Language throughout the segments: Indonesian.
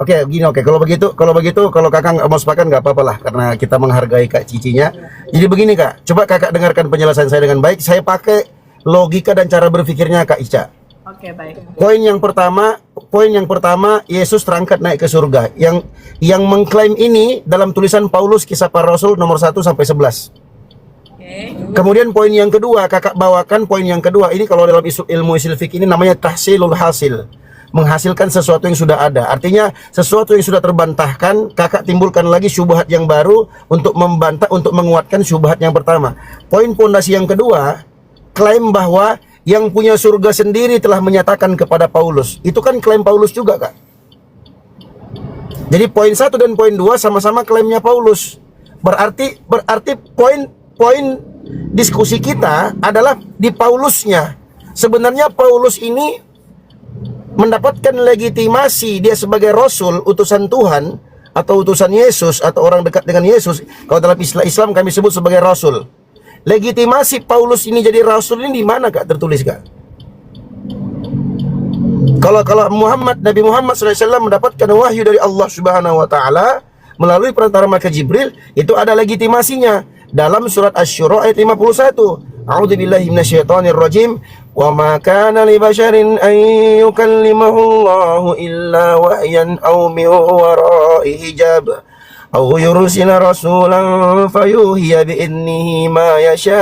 Oke, gini, oke. Kalau kakak nggak mau sepakat nggak apa-apa lah, karena kita menghargai Kak Cicinya. Jadi begini Kak, coba kakak dengarkan penjelasan saya dengan baik. Saya pakai logika dan cara berpikirnya Kak Ica. Oke, baik. Poin yang pertama, Yesus terangkat naik ke surga. Yang mengklaim ini dalam tulisan Paulus Kisah Para Rasul nomor 1 sampai 11. Oke. Kemudian poin yang kedua, kakak bawakan poin yang kedua. Ini kalau dalam ilmu usul fikih ini namanya tahsilul hasil. Menghasilkan sesuatu yang sudah ada. Artinya sesuatu yang sudah terbantahkan, kakak timbulkan lagi syubhat yang baru untuk membantah, untuk menguatkan syubhat yang pertama. Poin pondasi yang kedua, klaim bahwa yang punya surga sendiri telah menyatakan kepada Paulus. Itu kan klaim Paulus juga, Kak. Jadi poin 1 dan poin 2 sama-sama klaimnya Paulus. Berarti poin diskusi kita adalah di Paulusnya. Sebenarnya Paulus ini mendapatkan legitimasi dia sebagai rasul, utusan Tuhan atau utusan Yesus atau orang dekat dengan Yesus. Kalau dalam istilah Islam kami sebut sebagai rasul. Legitimasi Paulus ini jadi rasul ini di mana Kak tertulis Kak? Kalau Nabi Muhammad SAW mendapatkan wahyu dari Allah Subhanahu wa taala melalui perantara malaikat Jibril, itu ada legitimasinya dalam surat Asy-Syura ayat 51. A'udzubillahi minasyaitonirrajim. Wa ma kana li basharin an yukallimahu Allahu illa wahyan aw min wara'i hijab aw yursila rasulan fayuhiya bi idnihi ma yasha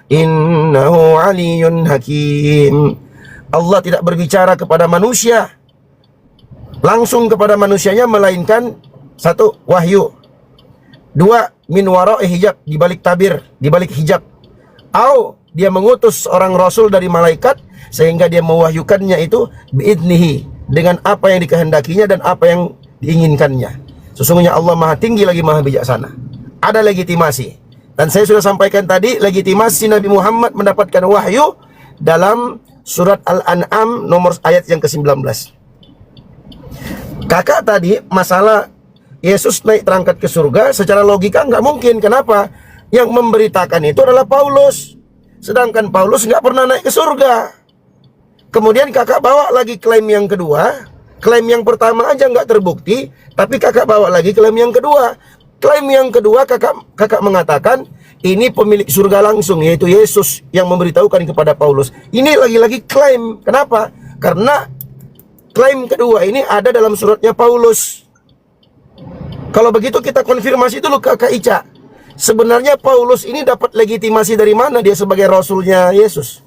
innahu aliyyun hakim. Allah tidak berbicara kepada manusia langsung kepada manusianya, melainkan satu, wahyu. Dua, min wara'i hijab, di balik tabir, di balik hijab. Au dia mengutus seorang rasul dari malaikat sehingga dia mewahyukannya itu biidnihi, dengan apa yang dikehendakinya dan apa yang diinginkannya. Sesungguhnya Allah Maha Tinggi lagi Maha Bijaksana. Ada legitimasi. Dan saya sudah sampaikan tadi, legitimasi Nabi Muhammad mendapatkan wahyu dalam surat Al-An'am nomor ayat yang ke-19. Kakak tadi masalah Yesus naik terangkat ke surga, secara logika nggak mungkin. Kenapa? Yang memberitakan itu adalah Paulus, sedangkan Paulus nggak pernah naik ke surga. Kemudian kakak bawa lagi klaim yang kedua. Klaim yang pertama aja nggak terbukti, tapi kakak bawa lagi klaim yang kedua. Klaim yang kedua kakak mengatakan ini pemilik surga langsung, yaitu Yesus yang memberitahukan kepada Paulus. Ini lagi-lagi klaim. Kenapa? Karena klaim kedua ini ada dalam suratnya Paulus. Kalau begitu kita konfirmasi dulu ke Kak Ica. Sebenarnya Paulus ini dapat legitimasi dari mana dia sebagai rasulnya Yesus?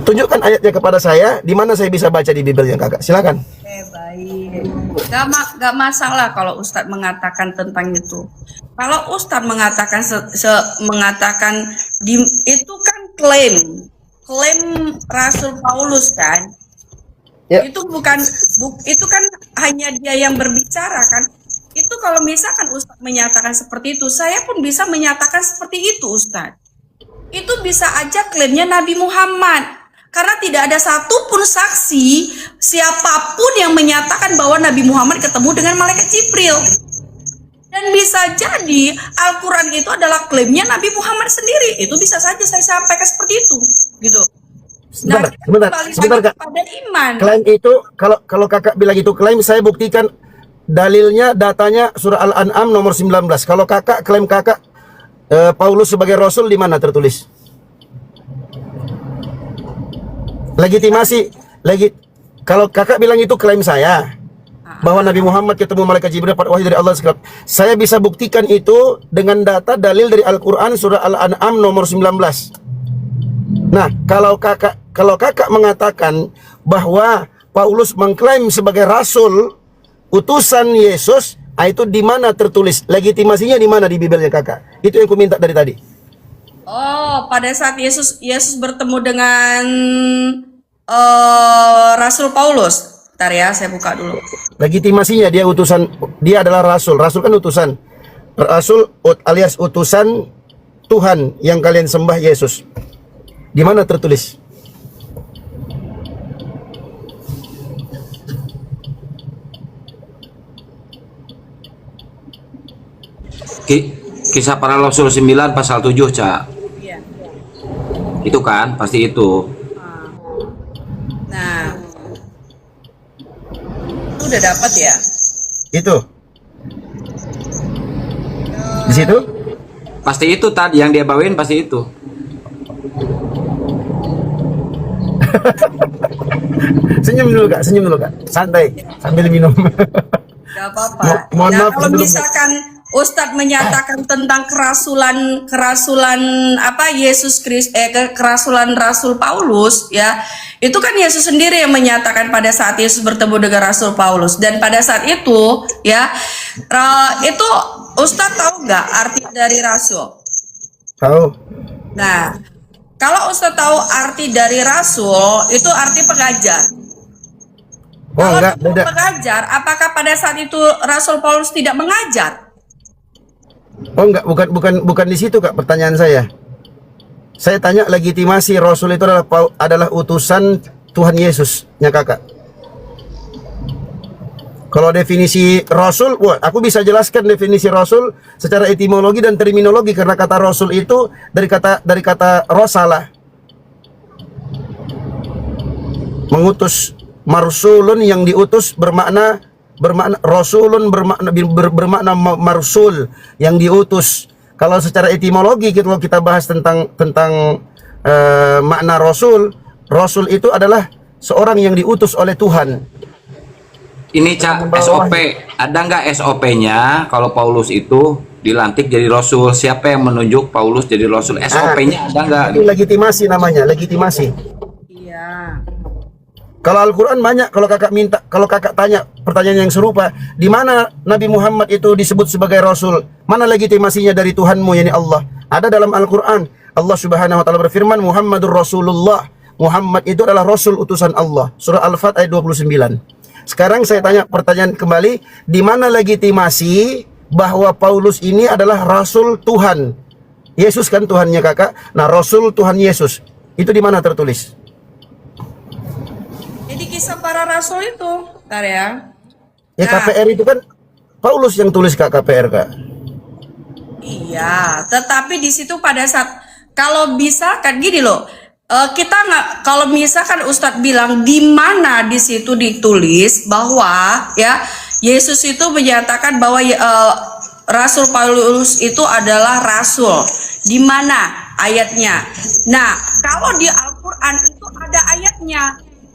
Tunjukkan ayatnya kepada saya, di mana saya bisa baca di Bibelnya Kakak. Silakan. Oke, baik. Gak masalah kalau Ustadz mengatakan tentang itu. Kalau Ustadz mengatakan itu kan klaim Rasul Paulus kan? Ya. Itu itu kan hanya dia yang berbicara kan? Itu kalau misalkan Ustadz menyatakan seperti itu, saya pun bisa menyatakan seperti itu Ustadz. Itu bisa aja klaimnya Nabi Muhammad. Karena tidak ada satupun saksi siapapun yang menyatakan bahwa Nabi Muhammad ketemu dengan malaikat Jibril. Dan bisa jadi Al-Quran itu adalah klaimnya Nabi Muhammad sendiri. Itu bisa saja saya sampaikan seperti itu, gitu. Sebentar Kak. Pada iman. Klaim itu, kalau kakak bilang itu klaim, saya buktikan dalilnya, datanya surah Al-An'am nomor 19. Kalau kakak klaim Paulus sebagai rasul, di mana tertulis? Legitimasi kalau kakak bilang itu klaim saya bahwa Nabi Muhammad ketemu malaikat Jibril dapat wahyu dari Allah sekalian. Saya bisa buktikan itu dengan data dalil dari Al-Quran surah Al-An'am nomor 19. Nah, kalau kakak mengatakan bahwa Paulus mengklaim sebagai rasul utusan Yesus, itu di mana tertulis? Legitimasinya di mana di Bibelnya kakak? Itu yang aku minta dari tadi. Oh, pada saat Yesus bertemu dengan Rasul Paulus. Bentar ya, saya buka dulu. Legitimasinya dia adalah rasul. Rasul kan utusan. Rasul alias utusan Tuhan yang kalian sembah Yesus. Di mana tertulis? Kisah Para Rasul 9 pasal 7, Cak. Iya. Itu kan pasti itu. Nah, udah dapat ya. Itu. Di situ? Pasti itu tadi yang dia bawain, pasti itu. Senyum dulu kak, santai sambil minum. Gak apa-apa. Mohon Nah, maaf kalau sebelumnya. misalkan Ustadz menyatakan tentang kerasulan apa Yesus kerasulan Rasul Paulus ya, itu kan Yesus sendiri yang menyatakan pada saat Yesus bertemu dengan Rasul Paulus, dan pada saat itu ya itu Ustadz tahu nggak arti dari rasul? Tahu? Nah, kalau Ustadz tahu arti dari rasul, itu arti pengajar. Oh Kalau enggak, dia beda. mengajar, apakah pada saat itu Rasul Paulus tidak mengajar? Oh enggak, bukan di situ kak pertanyaan saya. Saya tanya legitimasi Rasul itu adalah utusan Tuhan Yesusnya kakak. Kalau definisi Rasul, wah aku bisa jelaskan definisi Rasul secara etimologi dan terminologi, karena kata Rasul itu dari kata rosalah, mengutus. Marsulun yang diutus bermakna rasulun bermakna marsul yang diutus. Kalau secara etimologi kalau kita bahas tentang makna rasul itu adalah seorang yang diutus oleh Tuhan. Ini Cak, SOP. Ada nggak SOP-nya kalau Paulus itu dilantik jadi Rasul? Siapa yang menunjuk Paulus jadi Rasul? SOP-nya ada nggak? Itu legitimasi namanya, legitimasi. Iya. Kalau Al-Quran banyak, kalau kakak tanya pertanyaan yang serupa, di mana Nabi Muhammad itu disebut sebagai Rasul? Mana legitimasinya dari Tuhanmu, yakni Allah? Ada dalam Al-Quran. Allah Subhanahu wa Ta'ala berfirman, Muhammadur Rasulullah. Muhammad itu adalah Rasul utusan Allah. Surah Al-Fat ayat 29. Sekarang saya tanya pertanyaan kembali, di mana legitimasi bahwa Paulus ini adalah Rasul Tuhan? Yesus kan Tuhannya kakak. Nah, Rasul Tuhan Yesus itu di mana tertulis? Jadi kisah para rasul itu, bentar ya. Ya Nah. KPR itu kan Paulus yang tulis kak, KPR kak. Iya, tetapi di situ pada saat kalau bisa kan gini loh, kita nggak, kalau misalkan Ustadz bilang di mana di situ ditulis bahwa ya Yesus itu menyatakan bahwa Rasul Paulus itu adalah rasul, di mana ayatnya? Nah, kalau di Al-Quran itu ada ayatnya.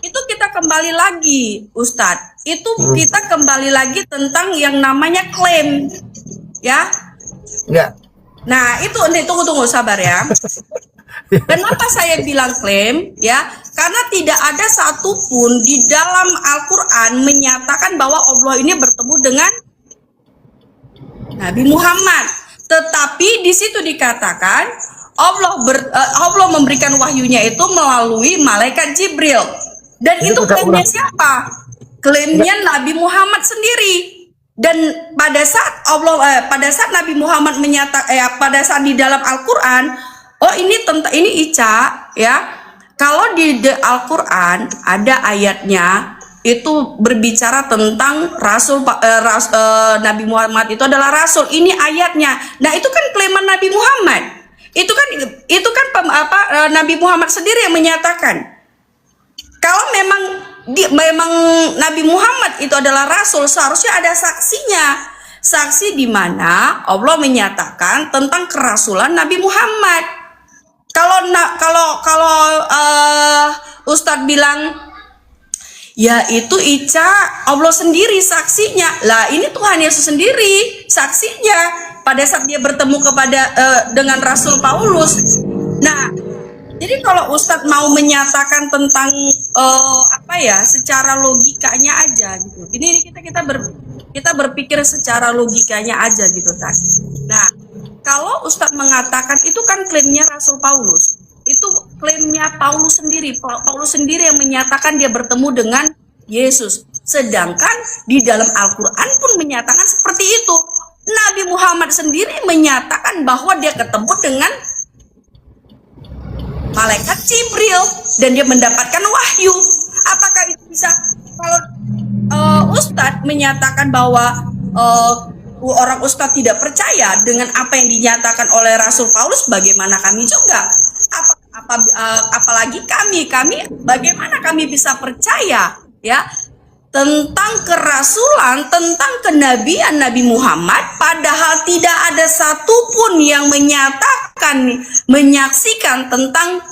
Itu kita kembali lagi, Ustadz. Itu kita kembali lagi tentang yang namanya klaim, ya. Enggak. Nah, itu nih, tunggu sabar ya. Kenapa saya bilang klaim? Ya, karena tidak ada satupun di dalam Al-Quran menyatakan bahwa Allah ini bertemu dengan Nabi Muhammad. Tetapi di situ dikatakan Allah memberikan wahyunya itu melalui malaikat Jibril. Dan itu klaimnya siapa? Klaimnya Nabi Muhammad sendiri. Dan pada saat Nabi Muhammad pada saat di dalam Al-Quran, ini Ica ya. Kalau di Al-Quran ada ayatnya itu berbicara tentang Nabi Muhammad itu adalah rasul. Ini ayatnya. Nah, itu kan klaiman Nabi Muhammad. Itu kan Nabi Muhammad sendiri yang menyatakan. Kalau memang Nabi Muhammad itu adalah rasul, seharusnya ada saksinya. Saksi di mana Allah menyatakan tentang kerasulan Nabi Muhammad. Kalau Ustadz bilang ya itu Ica Allah sendiri saksinya. Lah ini Tuhan Yesus sendiri saksinya pada saat dia bertemu dengan Rasul Paulus. Nah, jadi kalau Ustadz mau menyatakan tentang secara logikanya aja gitu. Ini kita berpikir secara logikanya aja gitu tadi. Nah, kalau Ustadz mengatakan itu kan klaimnya Rasul Paulus. Itu klaimnya Paulus sendiri. Paulus sendiri yang menyatakan dia bertemu dengan Yesus. Sedangkan di dalam Al-Quran pun menyatakan seperti itu. Nabi Muhammad sendiri menyatakan bahwa dia ketemu dengan malaikat Jibril dan dia mendapatkan wahyu. Apakah itu bisa, kalau Ustadz menyatakan bahwa orang Ustadz tidak percaya dengan apa yang dinyatakan oleh Rasul Paulus, bagaimana kami juga? Apalagi kami bagaimana kami bisa percaya ya tentang kerasulan, tentang kenabian Nabi Muhammad, padahal tidak ada satupun yang menyatakan, menyaksikan tentang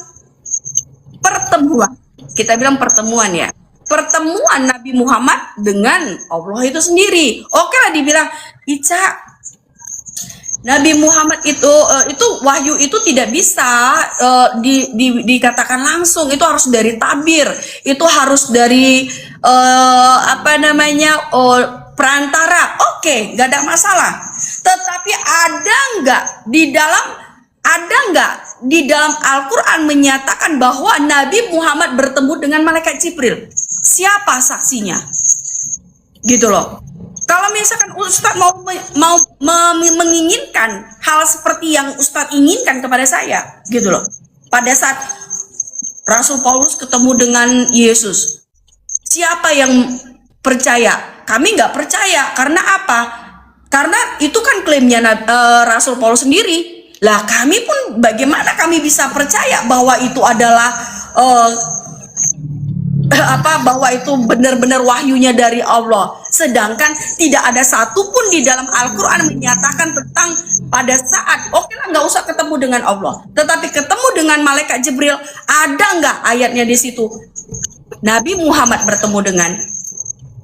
pertemuan. Kita bilang pertemuan ya. Pertemuan Nabi Muhammad dengan Allah itu sendiri. Oke lah dibilang, Ica, Nabi Muhammad itu wahyu itu tidak bisa dikatakan langsung, itu harus dari tabir, itu harus dari perantara. Oke, gak ada masalah. Tetapi ada nggak di dalam Al-Quran menyatakan bahwa Nabi Muhammad bertemu dengan malaikat Jibril? Siapa saksinya? Gitu loh. Kalau misalkan Ustadz mau menginginkan hal seperti yang Ustadz inginkan kepada saya, gitu loh. Pada saat Rasul Paulus ketemu dengan Yesus, siapa yang percaya? Kami nggak percaya. Karena apa? Karena itu kan klaimnya Rasul Paulus sendiri. Lah kami pun bagaimana kami bisa percaya bahwa itu adalah bahwa itu benar-benar wahyunya dari Allah, sedangkan tidak ada satupun di dalam Al-Quran menyatakan tentang pada saat nggak usah ketemu dengan Allah, tetapi ketemu dengan malaikat Jibril. Ada nggak ayatnya di situ Nabi Muhammad bertemu dengan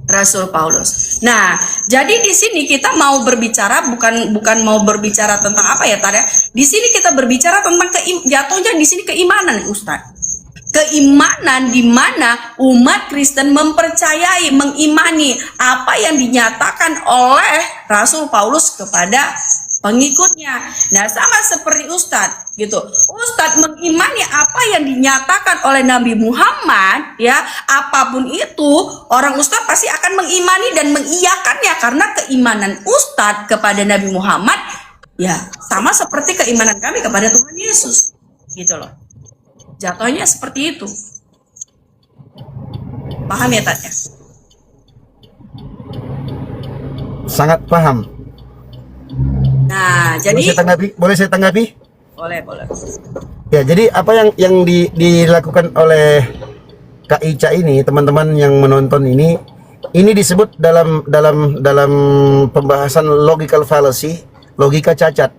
Rasul Paulus? Nah, jadi di sini kita mau berbicara bukan mau berbicara tentang apa ya tadi. Di sini kita berbicara tentang jatuhnya di sini keimanan, Ustadz. Keimanan di mana umat Kristen mempercayai, mengimani apa yang dinyatakan oleh Rasul Paulus kepada pengikutnya. Nah, sama seperti Ustadz gitu. Ustadz mengimani apa yang dinyatakan oleh Nabi Muhammad, ya, apapun itu, orang Ustadz pasti akan mengimani dan mengiyakannya, karena keimanan Ustadz kepada Nabi Muhammad ya sama seperti keimanan kami kepada Tuhan Yesus. Gitu loh. Jatuhnya seperti itu. Paham ya, Tat? Sangat paham. Nah, jadi boleh saya tanggapi? Boleh. Ya, jadi apa yang dilakukan oleh Kak Ica ini, teman-teman yang menonton ini disebut dalam pembahasan logical fallacy, logika cacat.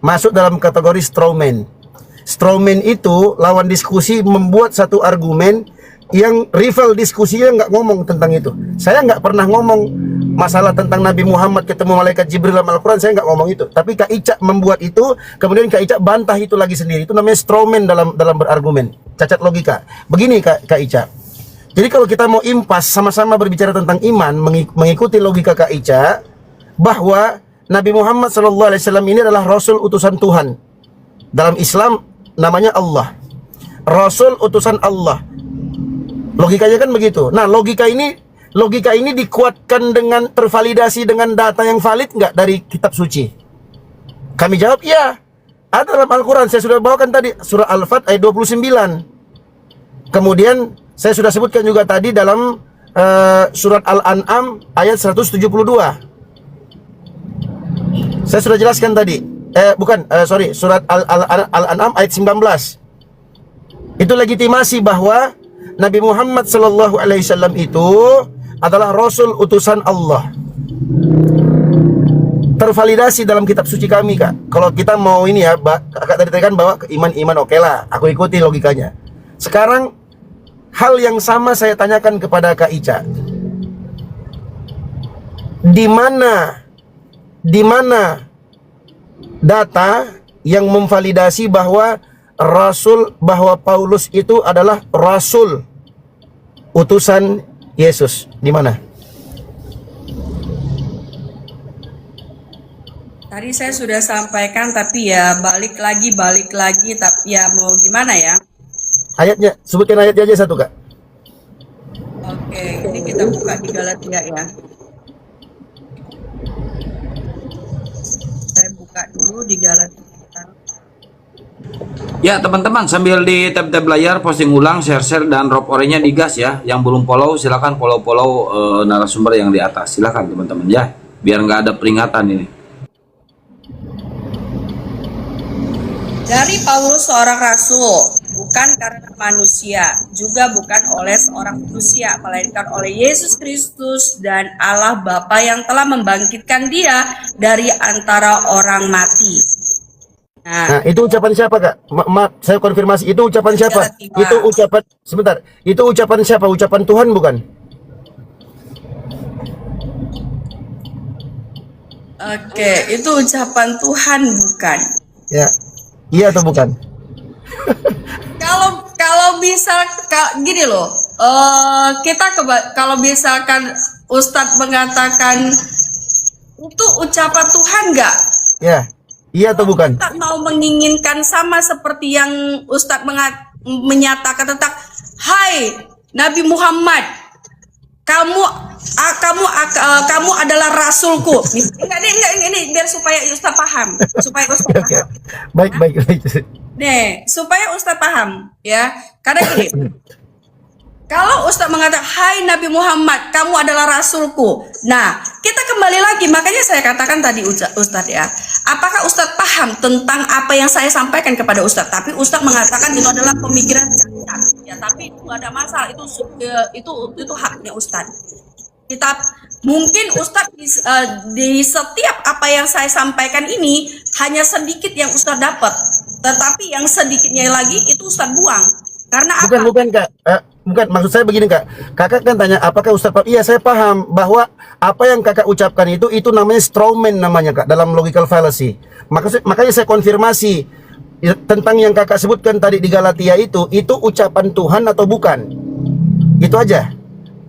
Masuk dalam kategori strawman. Strawman itu lawan diskusi membuat satu argumen yang rival diskusinya nggak ngomong tentang itu. Saya nggak pernah ngomong masalah tentang Nabi Muhammad ketemu malaikat Jibril dalam Al-Quran, saya nggak ngomong itu. Tapi Kak Ica membuat itu, kemudian Kak Ica bantah itu lagi sendiri. Itu namanya strawman dalam berargumen, cacat logika. Begini Kak Ica. Jadi kalau kita mau impas sama-sama berbicara tentang iman, mengikuti logika Kak Ica, bahwa Nabi Muhammad SAW ini adalah Rasul utusan Tuhan. Dalam Islam namanya Allah, Rasul utusan Allah. Logikanya kan begitu. Nah, logika ini dikuatkan dengan tervalidasi dengan data yang valid nggak dari kitab suci? Kami jawab iya. Ada dalam Al-Quran. Saya sudah bawakan tadi surah Al-Fat ayat 29. Kemudian saya sudah sebutkan juga tadi dalam surat Al-An'am ayat 172. Saya sudah jelaskan tadi. Surat Al-An'am ayat 19. Itu legitimasi bahwa Nabi Muhammad SAW itu adalah Rasul utusan Allah. Tervalidasi dalam kitab suci kami, Kak. Kalau kita mau ini ya, Kak tadi kan bawa ke iman oke lah, aku ikuti logikanya. Sekarang hal yang sama saya tanyakan kepada Kak Ica. Di mana data yang memvalidasi bahwa Paulus itu adalah Rasul utusan Yesus? Di mana? tadi saya sudah sampaikan, tapi ya balik lagi, tapi ya mau gimana ya? Ayatnya, sebutkan ayatnya aja satu, Kak. Oke, ini kita buka di Galatia ya. Saya buka dulu di Galatia. Ya teman-teman, sambil di tab-tab layar posting ulang, share dan drop orenya digas ya. Yang belum follow silahkan follow narasumber yang di atas. Silahkan teman-teman ya, biar nggak ada peringatan ini. Dari Paulus seorang rasul, bukan karena manusia, juga bukan oleh seorang manusia, melainkan oleh Yesus Kristus dan Allah Bapa yang telah membangkitkan dia dari antara orang mati. Nah, itu ucapan siapa, Kak? Saya konfirmasi, itu ucapan siapa? Itu ucapan, sebentar, itu ucapan siapa? Ucapan Tuhan bukan? Oke, itu ucapan Tuhan bukan? Ya, iya atau bukan? Kalau gini loh, kalau misalkan Ustadz mengatakan itu ucapan Tuhan nggak? Ya, iya atau bukan? Ustadz mau menginginkan sama seperti yang Ustadz menyatakan tentang, Hai Nabi Muhammad, kamu adalah rasulku. Ini biar supaya Ustadz paham, Oke. Baik. Nih, supaya Ustadz paham ya. Karena gini, kalau Ustadz mengatakan, Hai Nabi Muhammad, kamu adalah rasulku. Nah, kita kembali lagi, makanya saya katakan tadi Ustadz ya, apakah Ustadz paham tentang apa yang saya sampaikan kepada Ustadz? Tapi Ustadz mengatakan itu adalah pemikiran cacat. Ya, tapi itu ada masalah, itu haknya Ustadz. Mungkin Ustadz di setiap apa yang saya sampaikan ini hanya sedikit yang Ustadz dapat, tetapi yang sedikitnya lagi itu Ustadz buang. Karena apa? Bukan Kak. Bukan, maksud saya begini, Kak. Kakak kan tanya apakah Ustadz paham? Iya, saya paham bahwa apa yang Kakak ucapkan itu namanya strawman namanya, Kak, dalam logical fallacy. Makanya saya konfirmasi tentang yang Kakak sebutkan tadi di Galatia itu ucapan Tuhan atau bukan? Itu aja.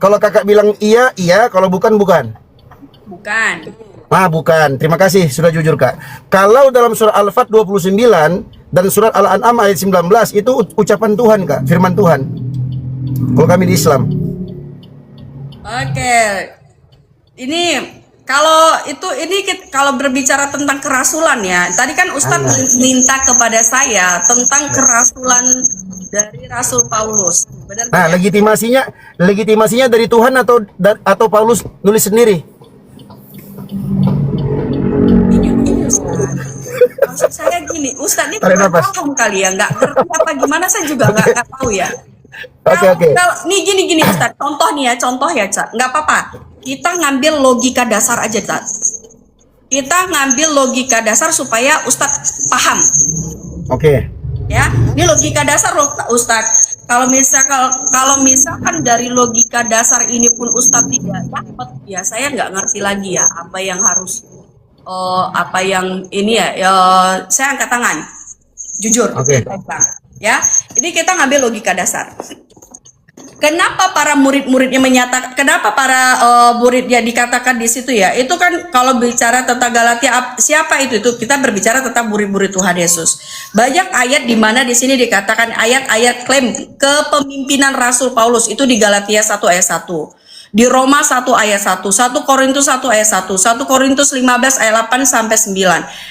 Kalau Kakak bilang iya, kalau bukan, bukan. Bukan. Bukan. Terima kasih sudah jujur, Kak. Kalau dalam surah Al-Fat 29 dan surat Al-An'am ayat 19 itu ucapan Tuhan, Kak, firman Tuhan. Kalau kami di Islam. Oke. Ini kalau berbicara tentang kerasulan ya. Tadi kan Ustadz minta kepada saya tentang kerasulan dari Rasul Paulus. Benar Nah, legitimasinya dari Tuhan atau Paulus nulis sendiri? Maksud saya gini, Ustadz ini kurang paham kali ya, nggak ngerti apa gimana, saya juga nggak tahu ya. Oke. Nih gini Ustadz, contoh ya Cak, nggak apa-apa. Kita ngambil logika dasar aja Cak. Kita ngambil logika dasar supaya Ustadz paham. Oke. Ya, ini logika dasar loh Ustadz. Kalau misalkan dari logika dasar ini pun Ustadz tidak dapat, ya saya nggak ngerti lagi ya apa yang harus saya angkat tangan, jujur. Oke. Ya, ini kita ngambil logika dasar. Kenapa para murid-muridnya menyatakan, kenapa para muridnya dikatakan di situ ya? Itu kan kalau bicara tentang Galatia, siapa itu? Itu kita berbicara tentang murid-murid Tuhan Yesus. Banyak ayat di mana di sini dikatakan ayat-ayat klaim kepemimpinan Rasul Paulus itu di Galatia 1 ayat 1. Di Roma 1 ayat 1, 1 Korintus 1 ayat 1, 1 Korintus 15 ayat 8 sampai 9,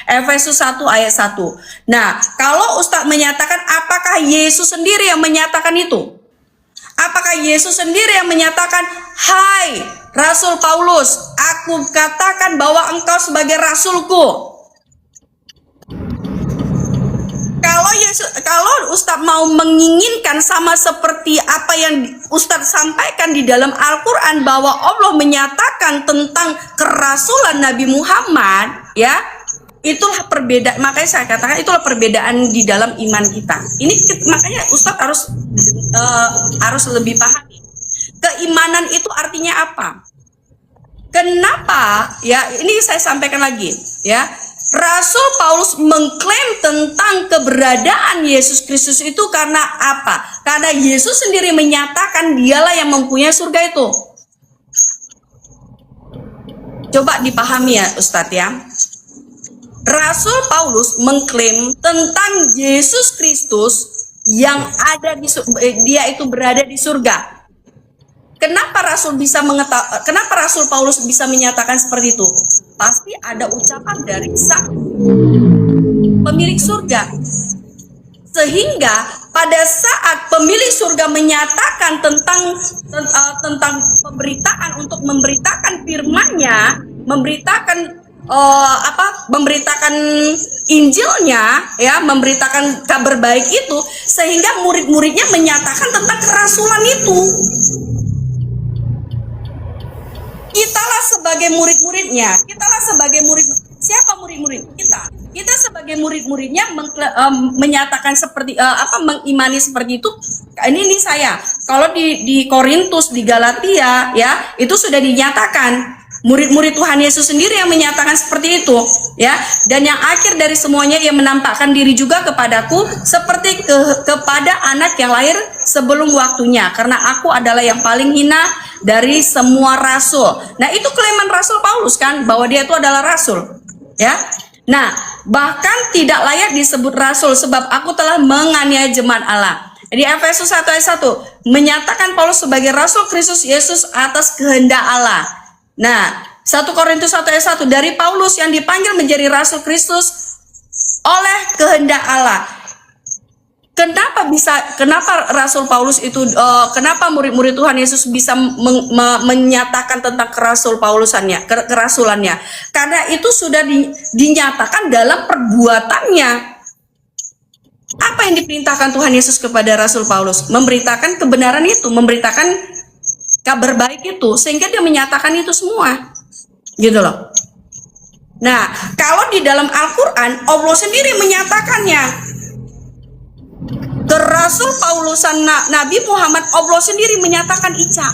Efesus 1 ayat 1. Nah, kalau Ustadz menyatakan, apakah Yesus sendiri yang menyatakan itu? Apakah Yesus sendiri yang menyatakan, Hai Rasul Paulus, aku katakan bahwa engkau sebagai rasulku? Kalau Ustadz mau menginginkan sama seperti apa yang Ustadz sampaikan di dalam Al-Quran, bahwa Allah menyatakan tentang kerasulan Nabi Muhammad, ya, itulah perbedaan. Makanya saya katakan itulah perbedaan di dalam iman kita. Ini makanya Ustadz harus lebih pahami. Keimanan itu artinya apa? Kenapa? Ya, ini saya sampaikan lagi, ya. Rasul Paulus mengklaim tentang keberadaan Yesus Kristus itu karena apa? Karena Yesus sendiri menyatakan dialah yang mempunyai surga itu. Coba dipahami ya Ustadz ya. Rasul Paulus mengklaim tentang Yesus Kristus yang ada dia itu berada di surga. Kenapa kenapa Rasul Paulus bisa menyatakan seperti itu? Pasti ada ucapan dari sang pemilik surga. Sehingga pada saat pemilik surga menyatakan tentang pemberitaan untuk memberitakan firman-Nya, memberitakan memberitakan Injilnya, ya, memberitakan kabar baik itu, sehingga murid-muridnya menyatakan tentang kerasulan itu. Kitalah sebagai murid-muridnya, siapa murid-murid kita? Kita sebagai murid-muridnya menyatakan seperti mengimani seperti itu. Ini saya. Kalau di Korintus, di Galatia, ya, itu sudah dinyatakan. Murid-murid Tuhan Yesus sendiri yang menyatakan seperti itu, ya. Dan yang akhir dari semuanya, ia menampakkan diri juga kepadaku seperti kepada anak yang lahir sebelum waktunya, karena aku adalah yang paling hina dari semua rasul. Nah, itu klaiman Rasul Paulus kan, bahwa dia itu adalah rasul, ya. Nah, bahkan tidak layak disebut rasul sebab aku telah menganiaya jemaat Allah. Di Efesus 1 ayat 1 menyatakan Paulus sebagai rasul Kristus Yesus atas kehendak Allah. Nah, 1 Korintus 1 ayat 1, dari Paulus yang dipanggil menjadi rasul Kristus oleh kehendak Allah. Kenapa Rasul Paulus itu, kenapa murid-murid Tuhan Yesus bisa menyatakan tentang kerasulannya? Karena itu sudah dinyatakan dalam perbuatannya. Apa yang diperintahkan Tuhan Yesus kepada Rasul Paulus? Memberitakan kebenaran itu, memberitakan kabar baik itu, sehingga dia menyatakan itu semua, gitu loh. Nah, kalau di dalam Al-Quran, Allah sendiri menyatakannya. Rasul Paulusan Nabi Muhammad, Allah sendiri menyatakan Ica.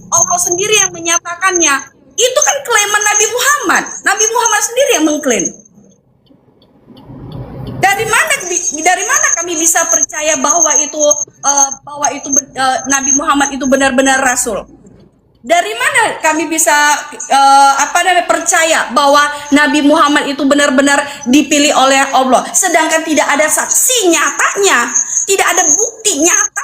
Allah sendiri yang menyatakannya. Itu kan klaiman Nabi Muhammad. Nabi Muhammad sendiri yang mengklaim. Dari mana kami bisa percaya bahwa Nabi Muhammad itu benar-benar rasul? Dari mana kami bisa percaya bahwa Nabi Muhammad itu benar-benar dipilih oleh Allah, sedangkan tidak ada saksi nyatanya, tidak ada bukti nyata